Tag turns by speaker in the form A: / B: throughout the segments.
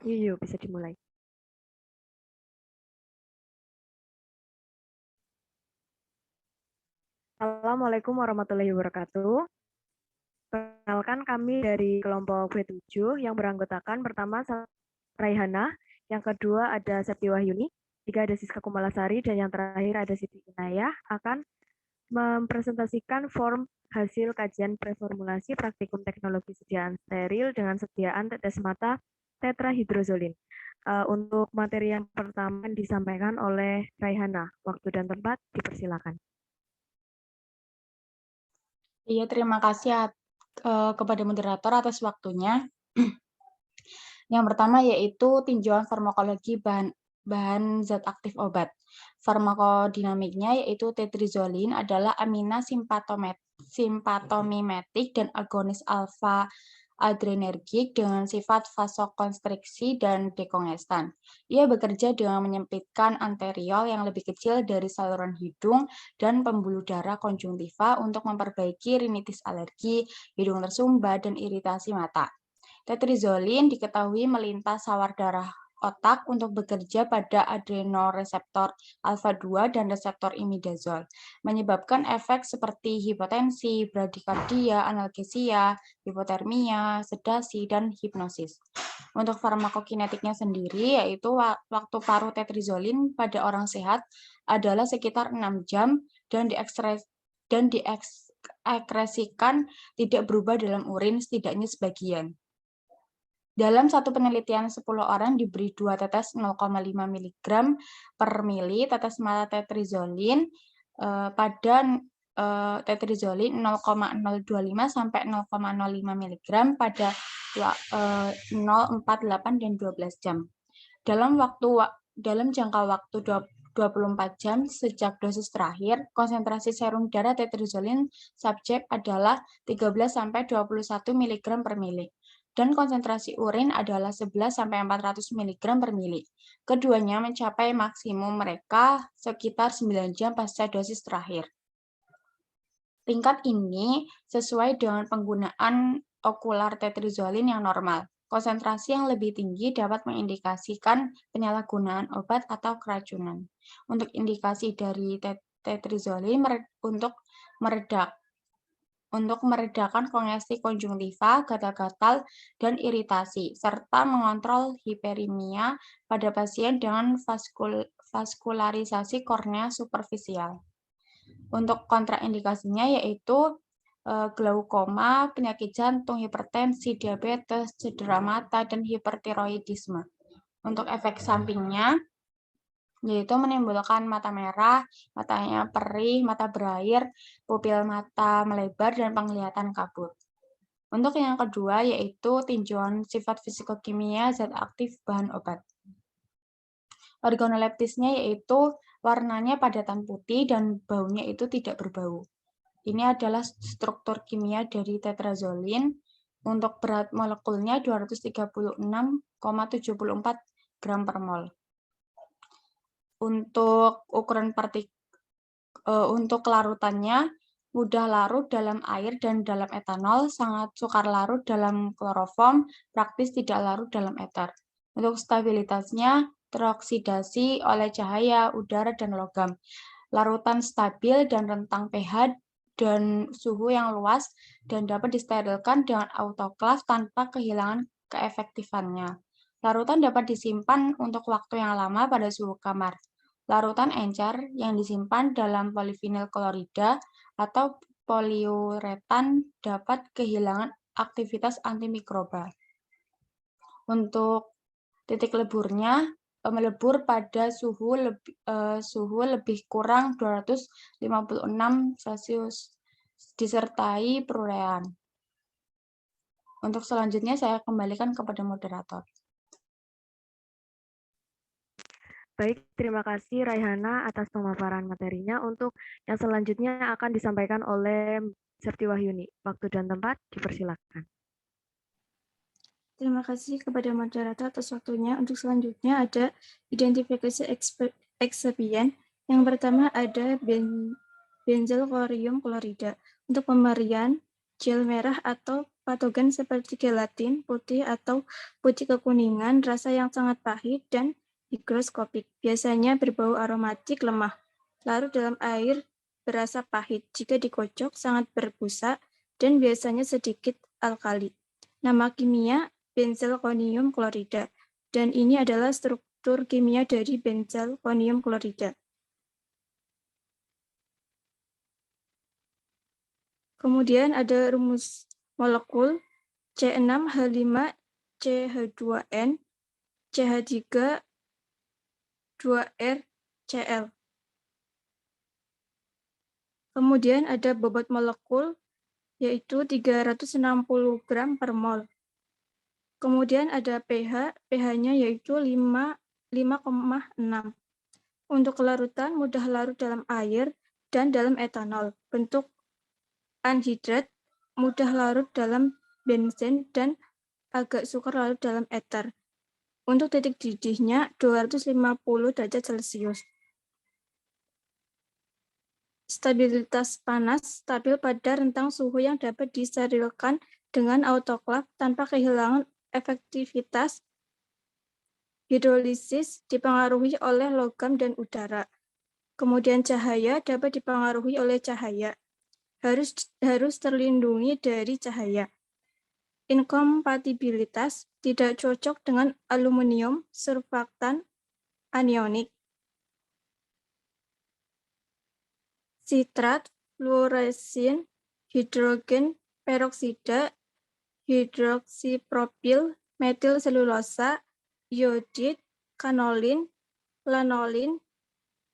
A: Yuk, bisa dimulai. Assalamualaikum warahmatullahi wabarakatuh. Perkenalkan kami dari kelompok B7 yang beranggotakan pertama Raihana, yang kedua ada Septi Wahyuni, tiga ada Siska Kumalasari, dan yang terakhir ada Siti Inayah akan mempresentasikan form hasil kajian preformulasi praktikum teknologi sediaan steril dengan sediaan tetes mata tetrahidrozolin. Untuk materi yang pertama disampaikan oleh Raihana. Waktu dan tempat dipersilakan.
B: Iya, terima kasih kepada moderator atas waktunya. Yang pertama yaitu tinjauan farmakologi bahan zat aktif obat. Farmakodinamiknya yaitu tetrizolin adalah amina simpatomimetik dan agonis alfa adrenergik dengan sifat vasokonstriksi dan dekongestan. Ia bekerja dengan menyempitkan anteriol yang lebih kecil dari saluran hidung dan pembuluh darah konjungtiva untuk memperbaiki rinitis alergi, hidung tersumbat, dan iritasi mata. Tetrizolin diketahui melintas sawar darah otak untuk bekerja pada adrenoreseptor alfa-2 dan reseptor imidazol, menyebabkan efek seperti hipotensi, bradikardia, analgesia, hipotermia, sedasi, dan hipnosis. Untuk farmakokinetiknya sendiri, yaitu waktu paruh tetrizolin pada orang sehat adalah sekitar 6 jam dan diekskresikan tidak berubah dalam urin setidaknya sebagian. Dalam satu penelitian 10 orang diberi 2 tetes 0,5 mg per mili tetes mata tetrizolin pada tetrizolin 0,025 sampai 0,05 mg pada 0, 4, 8, dan 12 jam. Dalam jangka waktu 24 jam sejak dosis terakhir, konsentrasi serum darah tetrizolin subjek adalah 13 sampai 21 mg per mili. Dan konsentrasi urin adalah 11 sampai 400 mg per mili. Keduanya mencapai maksimum mereka sekitar 9 jam pasca dosis terakhir. Tingkat ini sesuai dengan penggunaan okular tetrizolin yang normal. Konsentrasi yang lebih tinggi dapat mengindikasikan penyalahgunaan obat atau keracunan. Untuk indikasi dari tetrizolin untuk meredakan kongesti konjungtiva, gatal-gatal, dan iritasi, serta mengontrol hiperimia pada pasien dengan vaskularisasi kornea superficial. Untuk kontraindikasinya yaitu glaukoma, penyakit jantung, hipertensi, diabetes, cedera mata, dan hipertiroidisme. Untuk efek sampingnya, yaitu menimbulkan mata merah, matanya perih, mata berair, pupil mata melebar, dan penglihatan kabut. Untuk yang kedua, yaitu tinjauan sifat fisikokimia zat aktif bahan obat. Organoleptisnya yaitu warnanya padatan putih dan baunya itu tidak berbau. Ini adalah struktur kimia dari tetrazolin. Untuk berat molekulnya 236,74 gram per mol. Untuk untuk larutannya, mudah larut dalam air dan dalam etanol, sangat sukar larut dalam kloroform, praktis tidak larut dalam eter. Untuk stabilitasnya, teroksidasi oleh cahaya, udara, dan logam. Larutan stabil dan rentang pH dan suhu yang luas dan dapat disterilkan dengan autoklav tanpa kehilangan keefektifannya. Larutan dapat disimpan untuk waktu yang lama pada suhu kamar. Larutan encer yang disimpan dalam polivinil klorida atau poliuretan dapat kehilangan aktivitas antimikroba. Untuk titik leburnya, melebur pada suhu lebih kurang 256 Celcius disertai perurean. Untuk selanjutnya saya kembalikan kepada moderator.
A: Baik, terima kasih Raihana atas pemaparan materinya. Untuk yang selanjutnya akan disampaikan oleh Septi Wahyuni. Waktu dan tempat dipersilakan.
C: Terima kasih kepada moderator atas waktunya. Untuk selanjutnya ada identifikasi eksipien. Yang pertama ada benzel klorium klorida. Untuk pemberian gel merah atau patogen seperti gelatin, putih atau putih kekuningan, rasa yang sangat pahit dan higroskopik. Biasanya berbau aromatik lemah. Larut dalam air berasa pahit. Jika dikocok sangat berbusa dan biasanya sedikit alkali. Nama kimia benzalkonium klorida. Dan ini adalah struktur kimia dari benzalkonium klorida. Kemudian ada rumus molekul C6H5CH2N CH3 2RCl. Kemudian ada bobot molekul yaitu 360 gram per mol. Kemudian ada pH, pH-nya yaitu 5,6. Untuk kelarutan mudah larut dalam air dan dalam etanol. Bentuk anhidrat mudah larut dalam benzen dan agak sukar larut dalam eter. Untuk titik didihnya 250 derajat Celcius. Stabilitas panas stabil pada rentang suhu yang dapat disterilkan dengan autoklaf tanpa kehilangan efektivitas. Hidrolisis dipengaruhi oleh logam dan udara. Kemudian cahaya dapat dipengaruhi oleh cahaya. Harus terlindungi dari cahaya. Inkompatibilitas tidak cocok dengan aluminium surfaktan anionik. Sitrat, fluoresin, hidrogen peroksida, hidroksipropil, metil selulosa, iodid, kanolin, lanolin,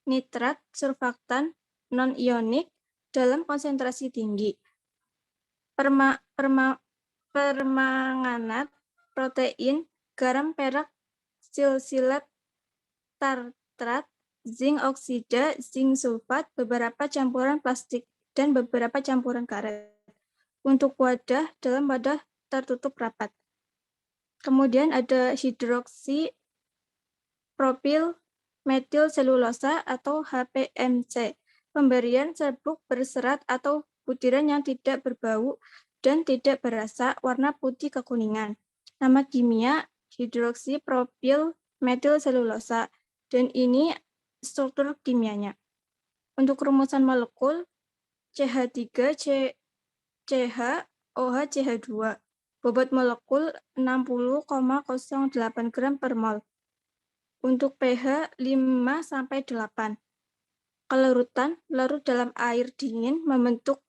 C: nitrat, surfaktan non-ionik dalam konsentrasi tinggi. Permanganat, protein, garam perak, silsilat, tartrat, zinc oksida, zinc sulfat, beberapa campuran plastik, dan beberapa campuran karet. Untuk wadah, dalam wadah tertutup rapat. Kemudian ada hidroksi propil metil selulosa atau HPMC. Pemberian serbuk berserat atau butiran yang tidak berbau dan tidak berasa, warna putih kekuningan. Nama kimia hidroksi propil metil selulosa. Dan ini struktur kimianya. Untuk rumusan molekul CH3 CH OH CH2. Bobot molekul 60,08 gram per mol. Untuk pH 5-8. Kelarutan larut dalam air dingin membentuk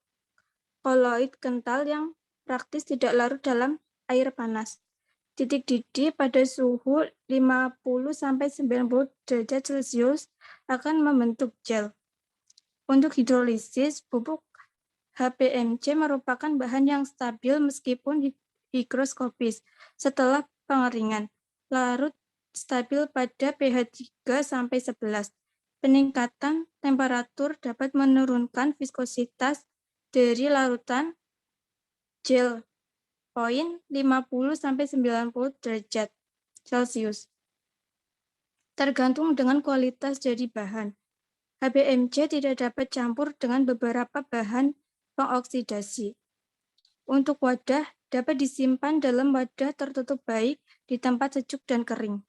C: koloid kental yang praktis tidak larut dalam air panas. Titik didih pada suhu 50-90 derajat Celcius akan membentuk gel. Untuk hidrolisis, bubuk HPMC merupakan bahan yang stabil meskipun higroskopis. Setelah pengeringan, larut stabil pada pH 3-11. Peningkatan temperatur dapat menurunkan viskositas dari larutan gel poin 50-90 derajat Celcius. Tergantung dengan kualitas dari bahan. HPMC tidak dapat campur dengan beberapa bahan pengoksidasi. Untuk wadah dapat disimpan dalam wadah tertutup baik di tempat sejuk dan kering.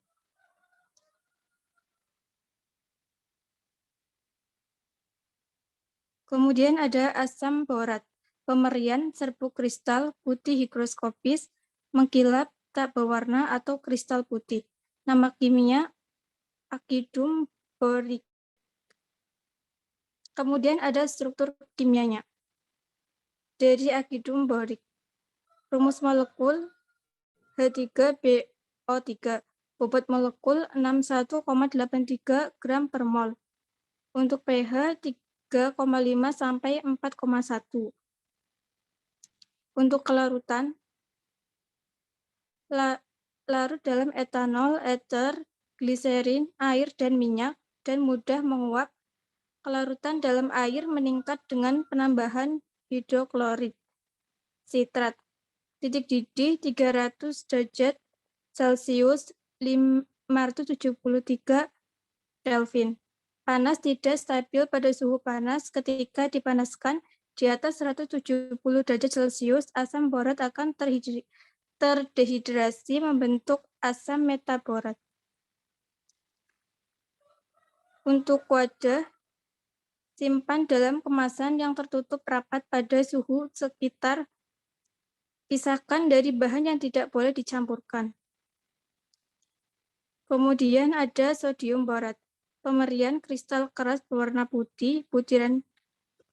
C: Kemudian ada asam borat. Pemerian serbuk kristal putih higroskopis, mengkilap, tak berwarna atau kristal putih. Nama kimia akidum borik. Kemudian ada struktur kimianya. Dari akidum borik. Rumus molekul H3BO3. Bobot molekul 61,83 gram per mol. Untuk pH 3,5-4,1. Untuk kelarutan, larut dalam etanol, eter, gliserin, air, dan minyak, dan mudah menguap. Kelarutan dalam air meningkat dengan penambahan hidroklorid. Sitrat. Titik didih 300 derajat Celcius 573 Kelvin. Panas tidak stabil pada suhu panas ketika dipanaskan Di atas 170 derajat Celcius, asam borat akan terdehidrasi membentuk asam metaborat. Untuk wadah, simpan dalam kemasan yang tertutup rapat pada suhu sekitar. Pisahkan dari bahan yang tidak boleh dicampurkan. Kemudian ada sodium borat. Pemberian kristal keras berwarna putih, butiran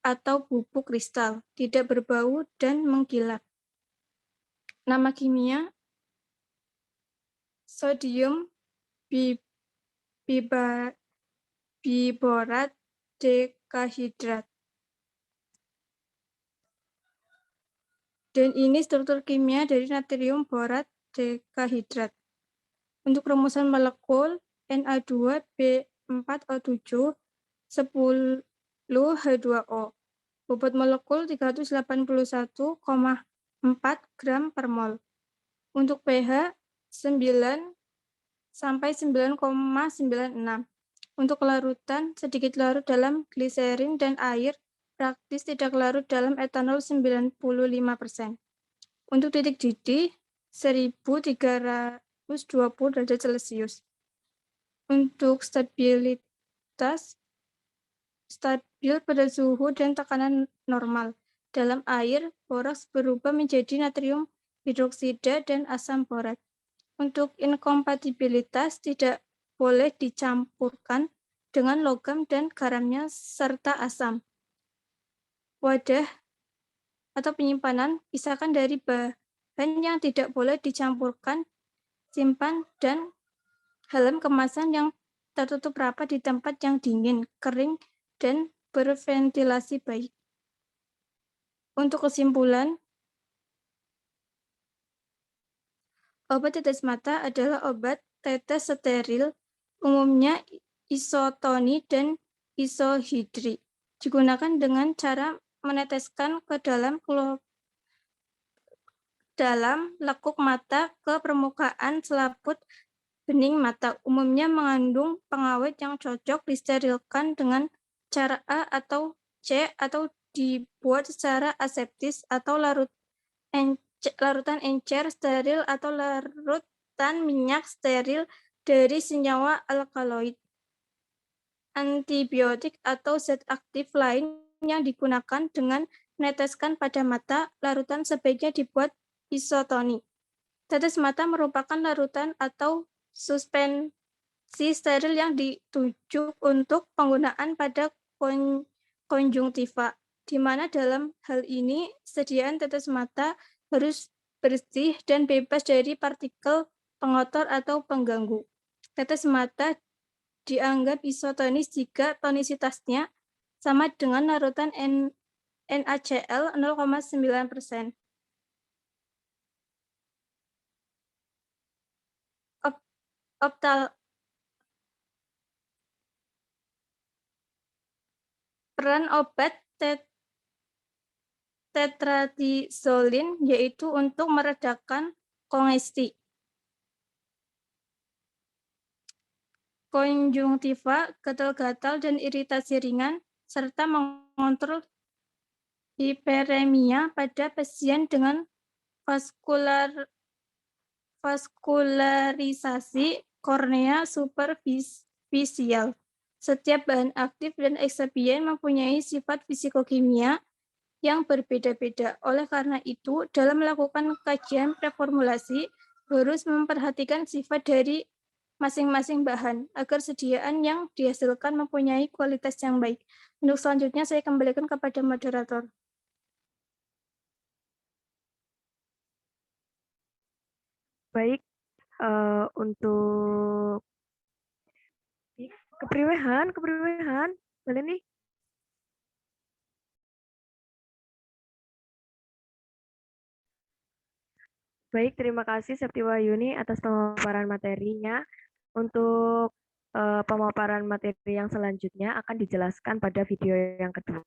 C: atau bubuk kristal, tidak berbau dan mengkilap. Nama kimia sodium biborat dekahidrat. Dan ini struktur kimia dari natrium borat dekahidrat. Untuk rumusan molekul Na2B4O7 10H2O. Bobot molekul 381,4 gram per mol. Untuk pH 9 sampai 9,96. Untuk larutan, sedikit larut dalam gliserin dan air, praktis tidak larut dalam etanol 95%. Untuk titik didih 1320 derajat Celcius. Untuk stabilitas stabil pada suhu dan tekanan normal. Dalam air, boraks berubah menjadi natrium hidroksida dan asam borat. Untuk inkompatibilitas tidak boleh dicampurkan dengan logam dan garamnya serta asam. Wadah atau penyimpanan pisahkan dari bahan yang tidak boleh dicampurkan, simpan dan dalam kemasan yang tertutup rapat di tempat yang dingin, kering, dan berventilasi baik. Untuk kesimpulan, obat tetes mata adalah obat tetes steril, umumnya isotoni dan isohidri. Digunakan dengan cara meneteskan ke dalam lekuk mata ke permukaan selaput bening mata. Umumnya mengandung pengawet yang cocok disterilkan dengan cara A atau C atau dibuat secara aseptis atau larutan encer steril atau larutan minyak steril dari senyawa alkaloid. Antibiotik atau zat aktif lain yang digunakan dengan meneteskan pada mata, larutan sebaiknya dibuat isotoni. Tetes mata merupakan larutan atau suspensi steril yang dituju untuk penggunaan pada konjungtiva, di mana dalam hal ini sediaan tetes mata harus bersih dan bebas dari partikel pengotor atau pengganggu. Tetes mata dianggap isotonis jika tonisitasnya sama dengan larutan NaCl 0,9%. Peran obat tetradizolin yaitu untuk meredakan kongesti, konjungtiva, gatal-gatal dan iritasi ringan, serta mengontrol hiperemia pada pasien dengan vaskularisasi kornea superficial. Setiap bahan aktif dan eksipien mempunyai sifat fisikokimia yang berbeda-beda. Oleh karena itu, dalam melakukan kajian preformulasi, harus memperhatikan sifat dari masing-masing bahan agar sediaan yang dihasilkan mempunyai kualitas yang baik. Untuk selanjutnya, saya kembalikan kepada moderator.
A: Baik, untuk kepriwehan, boleh nih? Baik, terima kasih Septi Wahyuni atas pemaparan materinya. Untuk pemaparan materi yang selanjutnya akan dijelaskan pada video yang kedua.